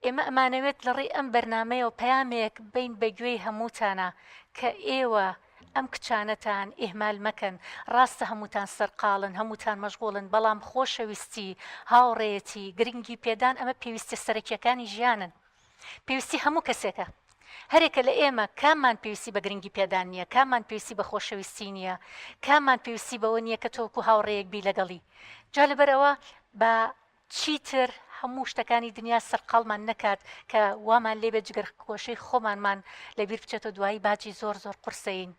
ئێمە ئەمانەوێت لە ڕێی ئەم بەرنمەیە و پەیامێک بین بەگوێی هەمووتانە کە ئێوە ئەم کچانەتان ئێهمال مەکەن. ڕاستە هەمووتان سەرقاڵن، هەمووتان مەشغوڵن، بەڵام خۆشەویستی، هاوڕێتی، گرنگی پێدان ئەمە پێویستە سەرەکیەکانی ژیانن، پێویستی هەموو کەسێکە. هەرێکە لە ئێمە کاممان پێویستی بە گرنگی پێدان نییە، کاممان پێویستی بە خۆشەویستی نییە، کاممان پێویستی بەوە نییە کە تۆکو هاوڕێیەک بی لەگەڵی. جا لەبەرەوە بە چیتر هەموو شتەکانی دنیا سەرقاڵمان نەکات کە وامان لێبێ جگەر کۆشەی خۆمانمان لەبیر بچێتەوە دوایی باجی زۆر زۆر قورسەین.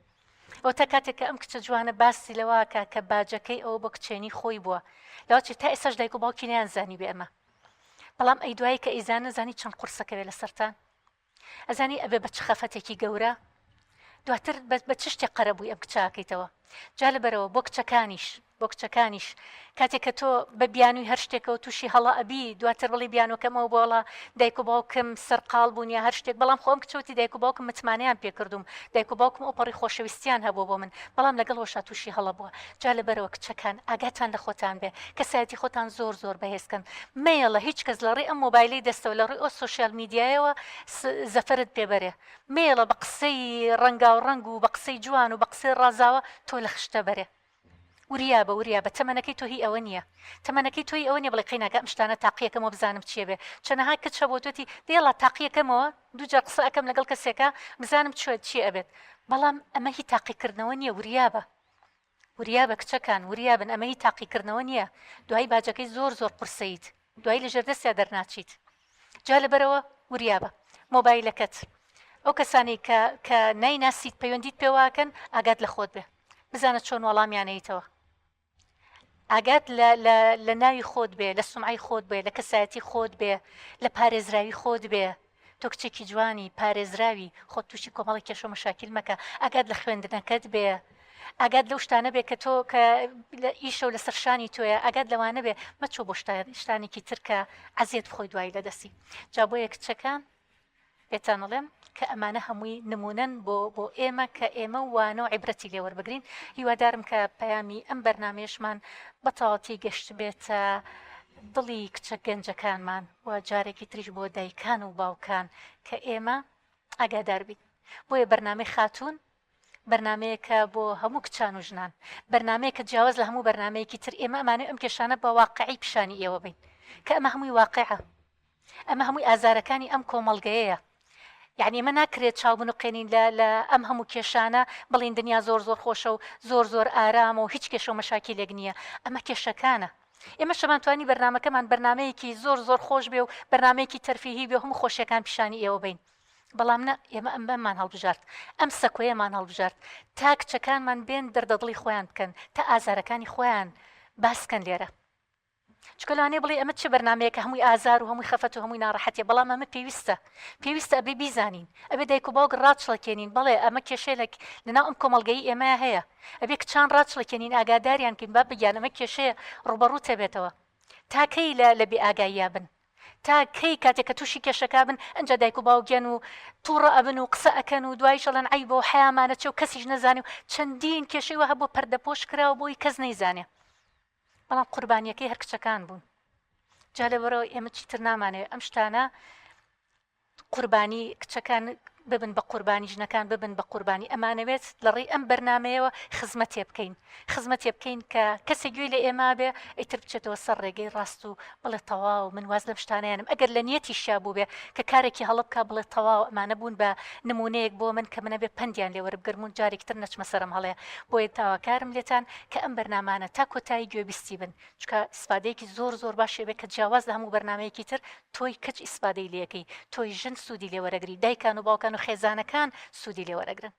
ئەو تا کاتێک کە ئەم کچە جوانە باسی لەواکە کە باجەکەی ئەوە بۆ کچێنی خۆی بووە، لەوەچێ تا ئێساش دایک و باوکی نەیانزانی بێ ئەمە، بەڵام ئەی دوایی کە ئەیزانە زانی چەند قورسەکەوێ لە سەرتان، ئەزانی ئەبێ بە چ خەفەتێکی گەورە دواتر بە چ شتێک قەرەبووی ئەم کچاکەیتەوە. جا لەبەرەوە بۆ کچەکانیش کاتێک کە تۆ بە بیانووی هەر شتێکەوە تووشی هەڵا ئەبی، دواتر بڵی بیانۆکەمەوە بۆڵە دایک و باوکم سەرقاڵ بوون یا هەر شتێک، بەڵام خۆم کچەوتی دایک و باوکم متمانیان پێکردوم، دایک و باوکم ئۆپەڕی خۆشەویستیان هەبوو بۆ من، بەڵام لەگەڵ وەشا تووشی هەڵە بووە. جا لەبەرەوە کچەکان ئاگاتان لە خۆتان بێ، کەسایەتی خۆتان زۆر زۆر بەهێزکەن. مەیەڵە هیچ کەس لە ڕێ ئەم مۆبایلی دەستەوە لە ڕێ ئەو سۆشیال میدیایەوە زەفەرت پێبەرێ، مەیەڵە بە قسەی ڕەنگاوڕەنگ و بە قسەی جوان و بە قسەی ڕازاوە تۆ لە خشتە بەرێ. وریابە تەمەنەکەی تۆ هی ئەوە نییە، تەمەنەکەی تۆی ئەوە نیە بڵێ قەیناکە ئەم شتانە تاقیەکەمەوە بزانم چیە بێ. چەنەها کچە بۆ توێتی دێڵا تاقیەکەمەوە دووجار قسە ئەەکەم لەگەڵ کەسێکە بزانم چی ئەبێت، بەڵام ئەمە هی تاقیکردنەوە نییە. وریابە کچەکان وریابن، ئەمە هی تاقیکردنەوە نییە. دوایی باجەکەی زۆر زۆر قورسەیت، دوایی لە ژێردەستیا دەرناچیت. جا لەبەرەوە وریابە مۆبایلەکەت ئەو کەسانی کە نایناسیت پەیوەندیت پێواکەن ئاگات لە خۆت بێ، بزانە چۆن وەڵامیانەیتەوە، ئاگات لە ناوی خۆت بێ، لە سومعی خۆت بێ، لە کەسایەتی خۆت بێ، لە پارێزراوی خۆت بێ. تۆ کچێکی جوانی پارێزراوی خۆت تووشی کۆمەڵی کێشە مەشاکیل مەکە، ئاگات لە خوێندنەکەت بێ، ئاگات لەو شتانە بێ کە تۆ کە ئیشە و لە سەرشانی تۆیە، ئاگات لەوانە بێ مەچۆ بۆ شتانێکی ترکە عەزیەت بخۆی دوایی لە دەستی. جا بۆیە کچەکان پێتانەڵێم کە ئەمانە هەمووی نمونەن بۆ ئێمە کە ئێمە وانە و عیبرەتی لێوەربگرین. هیوادارم کە پەیامی ئەم بەرنامەیەشمان بەتەواوەتی گەشت بێتە دڵی کچە گەنجەکانمان و جارێکی تریش بۆ دایکان و باوکان کە ئێمە ئاگادار بین. بۆیە بەرنامەی خاتون بەرنمەیەکە بۆ هەموو کچان و ژنان، بەرنمەیە کە جیاواز لە هەموو بەرنمەیەکی تر ئێمە ئەمانەی ئەم کێشانە بە واقعی پیشانی ئێوە بین کە ئەمە هەمووی واقعە، ئەمە هەمووی ئازارەکانی ئەم کۆمەڵگەیەیە. یعنی ئمە ناکرێت چاوبن و قێنین لە ئەم هەموو کێشانە بڵین دنیا زۆر زۆر خۆشە و زۆر زۆر ئارامە و هیچ کێشە و مەشاکیلێک نییە، ئەمە کێشەکانە. ئێمە شەمانتوانی بەرنمەکەمان بەرنمەیەکی زۆر زۆر خۆش بێ و بەرنمەیەکی تەرفیهی بێ هەموو خۆشیەکان پیشانی ئێوە بین، بەڵام نە، ئێمە ئەممان هەڵبژارد، ئەم سەکۆیەمان هەڵبژارد تا کچەکانمان بێن دەردەدڵی خۆیان بکەن، تا ئازارەکانی خۆیان باسکەن لێرە. چکە لەوانەیە بڵێ ئەمە چه بەرنمەیەکە هەمووی ئازار و هەمووی خەفەت و هەمووی ناڕەحەتیە، بەڵام ئەمە پێویستە ئەبێ بیزانین، ئەبێ دایک و باوک ڕاچڵەکێنین، بەڵێ ئەمە کێشەیە لەناو ئەم کۆمەڵگەی ئێمە هەیە، ئەبێ کچان ڕاچڵەکێنین، ئاگاداریان کەین با بگیان ئەمە کێشەیە ڕوبەڕوو تێبێتەوە. تاکەی لە بێ ئاگاییا بن، تا کەی کاتێک کە تووشی کێشەکە بن ئەنجا دایک و باوگەن و تووڕە ئەبن و قسە ئەکەن و دوای شەڵەن عیبە و حەیامانە چێ و کەسیش نەزانێ و چەندین کێشەی وە هەبوو پەردەپۆش کراوە بۆی کەس نەیزانێ، بەڵام قوربانیەکەی هەر کچەکان بوون. جا لەبەرەوە ئێمە چیتر نامانەوێت ئەم شتانە قوربانی کچەکان ببن بە قوربانی، ژنەکان ببن بە قوربانی. ئەمانەوێت لە ڕێی ئەم بەرنمەیەوە خزمەتێ بکەین کە کەسێک گوێی لە ئێمە بێ ئیتر بچێتەوە سەر ڕێگەی ڕاست و بڵێ تەواو من واز لەم شتانەیانم، ئەگەر لە نیەتی شیا بوو بێ کە کارێکی هەڵبکە بڵێ تەواو ئەمانە بوون بە نمونەیەک بۆ من کە منە بێ پندیان لێوەربگرم و جارێکتر نەچمە سەرم هەڵەیە. بۆیە تاواکارم لێتان کە ئەم بەرنامانە تا کۆتایی گوێبیستی بن، چکە ئیسپادەیەکی زۆر زۆر باشێ بێ کە جیاواز لە هەموو بەرنمەیەکی تر تۆی کچ ئیسپادەی لێەکەی، تۆی ژن سوودی لێوەرەگری، دایکان و باوکان و خێزانەکان سوودی لێوەرەگرن.